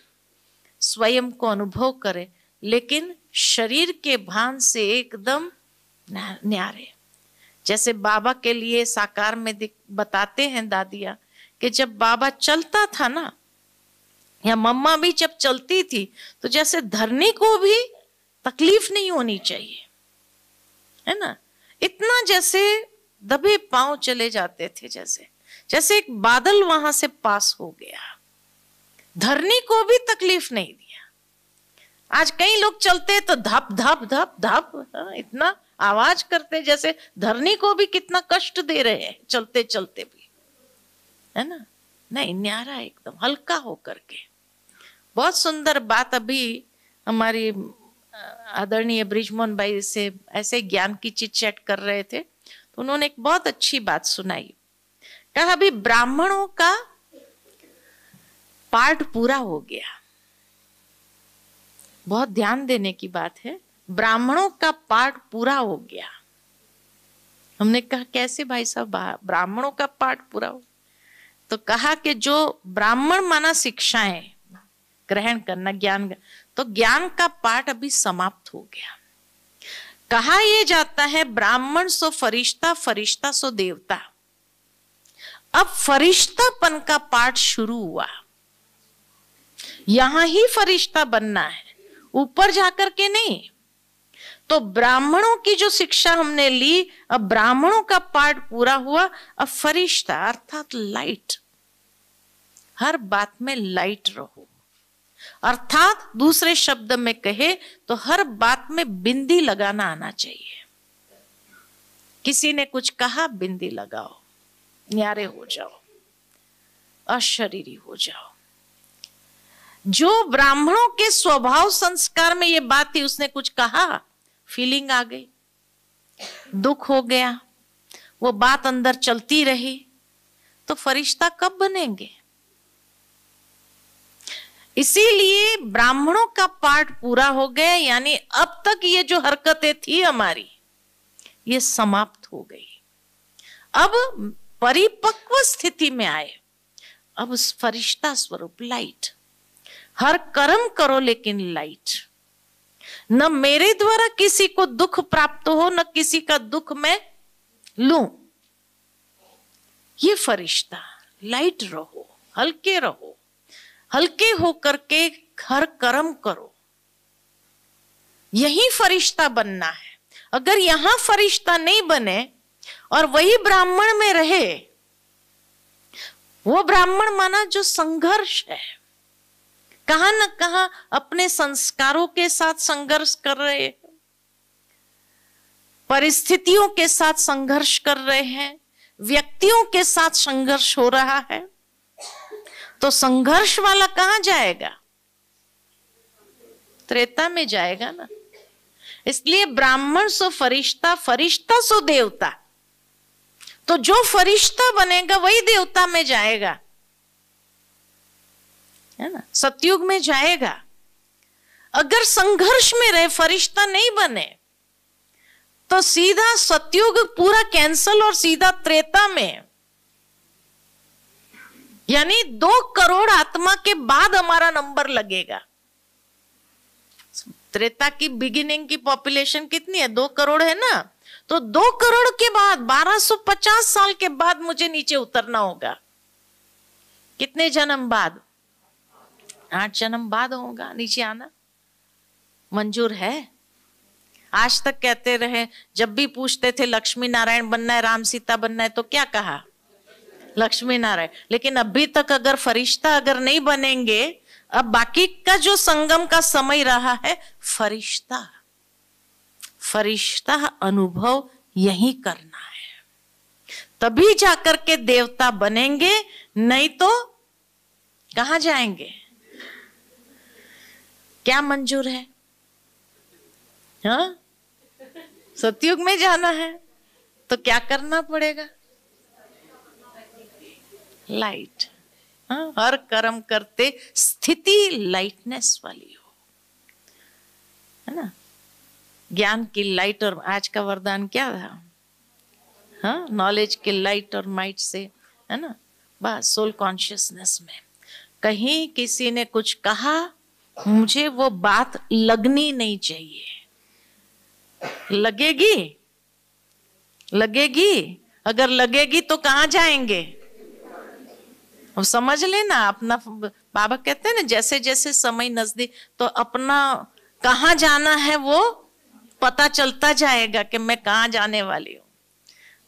स्वयं को अनुभव करें, लेकिन शरीर के भान से एकदम न्यारे। जैसे बाबा के लिए साकार में बताते हैं दादिया कि जब बाबा चलता था ना, या मम्मा भी जब चलती थी, तो जैसे धरनी को भी तकलीफ नहीं होनी चाहिए, है ना, इतना जैसे दबे पांव चले जाते थे, जैसे जैसे एक बादल वहां से पास हो गया, धरनी को भी तकलीफ नहीं दिया। आज कई लोग चलते तो धप धप धप धप इतना आवाज करते, जैसे धरनी को भी कितना कष्ट दे रहे हैं चलते चलते भी, है ना। नहीं, न्यारा एकदम हल्का होकर के। बहुत सुंदर बात अभी हमारी आदरणीय ब्रिजमोहन भाई से ऐसे ज्ञान की चिट चैट कर रहे थे, तो उन्होंने एक बहुत अच्छी बात सुनाई। कहा अभी ब्राह्मणों का पाठ पूरा हो गया। बहुत ध्यान देने की बात है, ब्राह्मणों का पाठ पूरा हो गया। हमने कहा कैसे भाई साहब ब्राह्मणों का पाठ पूरा हो? तो कहा कि जो ब्राह्मण माना शिक्षाएं ग्रहण करना, ज्ञान, तो ज्ञान का पाठ अभी समाप्त हो गया। कहा यह जाता है ब्राह्मण सो फरिश्ता, फरिश्ता सो देवता। अब फरिश्तापन का पाठ शुरू हुआ। यहां ही फरिश्ता बनना है, ऊपर जाकर के नहीं। तो ब्राह्मणों की जो शिक्षा हमने ली, अब ब्राह्मणों का पाठ पूरा हुआ। अब फरिश्ता अर्थात लाइट, हर बात में लाइट रहो। अर्थात दूसरे शब्द में कहे तो हर बात में बिंदी लगाना आना चाहिए। किसी ने कुछ कहा, बिंदी लगाओ, न्यारे हो जाओ, अशरीरी हो जाओ। जो ब्राह्मणों के स्वभाव संस्कार में ये बात थी, उसने कुछ कहा, फीलिंग आ गई, दुख हो गया, वो बात अंदर चलती रही, तो फरिश्ता कब बनेंगे? इसीलिए ब्राह्मणों का पाठ पूरा हो गया, यानी अब तक ये जो हरकतें थी हमारी, ये समाप्त हो गई। अब परिपक्व स्थिति में आए। अब उस फरिश्ता स्वरूप लाइट, हर कर्म करो लेकिन लाइट। न मेरे द्वारा किसी को दुख प्राप्त हो, न किसी का दुख मैं लूं। ये फरिश्ता, लाइट रहो, हल्के रहो, हल्के होकर के हर कर्म करो। यही फरिश्ता बनना है। अगर यहां फरिश्ता नहीं बने और वही ब्राह्मण में रहे, वो ब्राह्मण माना जो संघर्ष है, कहां न कहां अपने संस्कारों के साथ संघर्ष कर रहे हैं, परिस्थितियों के साथ संघर्ष कर रहे हैं, व्यक्तियों के साथ संघर्ष हो रहा है, तो संघर्ष वाला कहां जाएगा? त्रेता में जाएगा ना। इसलिए ब्राह्मण सो फरिश्ता, फरिश्ता सो देवता। तो जो फरिश्ता बनेगा वही देवता में जाएगा, है ना, सतयुग में जाएगा। अगर संघर्ष में रहे, फरिश्ता नहीं बने, तो सीधा सतयुग पूरा कैंसल और सीधा त्रेता में, यानी 2 करोड़ आत्मा के बाद हमारा नंबर लगेगा। त्रेता की बिगिनिंग की पॉपुलेशन कितनी है? 2 करोड़ है ना। तो 2 करोड़ के बाद 1250 साल के बाद मुझे नीचे उतरना होगा। कितने जन्म बाद? 8 जन्म बाद होगा नीचे आना। मंजूर है? आज तक कहते रहे, जब भी पूछते थे लक्ष्मी नारायण बनना है, राम सीता बनना है, तो क्या कहा? लक्ष्मी नारायण। लेकिन अभी तक अगर फरिश्ता अगर नहीं बनेंगे, अब बाकी का जो संगम का समय रहा है, फरिश्ता फरिश्ता अनुभव यही करना है, तभी जाकर के देवता बनेंगे, नहीं तो कहां जाएंगे? क्या मंजूर है? हाँ, सतयुग में जाना है तो क्या करना पड़ेगा? लाइट। हाँ, हर कर्म करते स्थिति लाइटनेस वाली हो, है ना। ज्ञान की लाइट, और आज का वरदान क्या था? हाँ, नॉलेज की लाइट और माइट से, है ना, बस सोल कॉन्शियसनेस में। कहीं किसी ने कुछ कहा, मुझे वो बात लगनी नहीं चाहिए। लगेगी, लगेगी, अगर लगेगी तो कहाँ जाएंगे? अब समझ लेना अपना। बाबा कहते हैं ना, जैसे जैसे समय नजदीक, तो अपना कहाँ जाना है वो पता चलता जाएगा कि मैं कहाँ जाने वाली हूँ।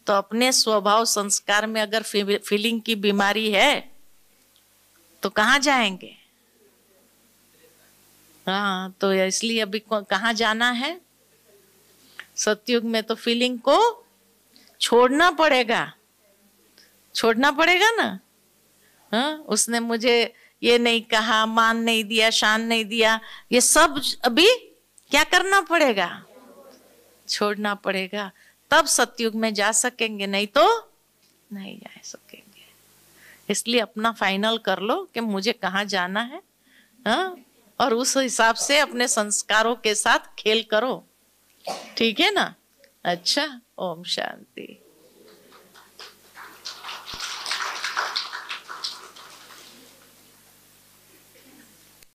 तो अपने स्वभाव संस्कार में अगर फीलिंग की बीमारी है तो कहाँ जाएंगे? हाँ, तो इसलिए अभी कहाँ जाना है? सतयुग में तो फीलिंग को छोड़ना पड़ेगा, छोड़ना पड़ेगा ना। हाँ, उसने मुझे ये नहीं कहा, मान नहीं दिया, शान नहीं दिया, ये सब अभी क्या करना पड़ेगा? छोड़ना पड़ेगा, तब सतयुग में जा सकेंगे, नहीं तो नहीं जा सकेंगे। इसलिए अपना फाइनल कर लो कि मुझे कहाँ जाना है, हाँ, और उस हिसाब से अपने संस्कारों के साथ खेल करो, ठीक है ना। अच्छा, ओम शांति।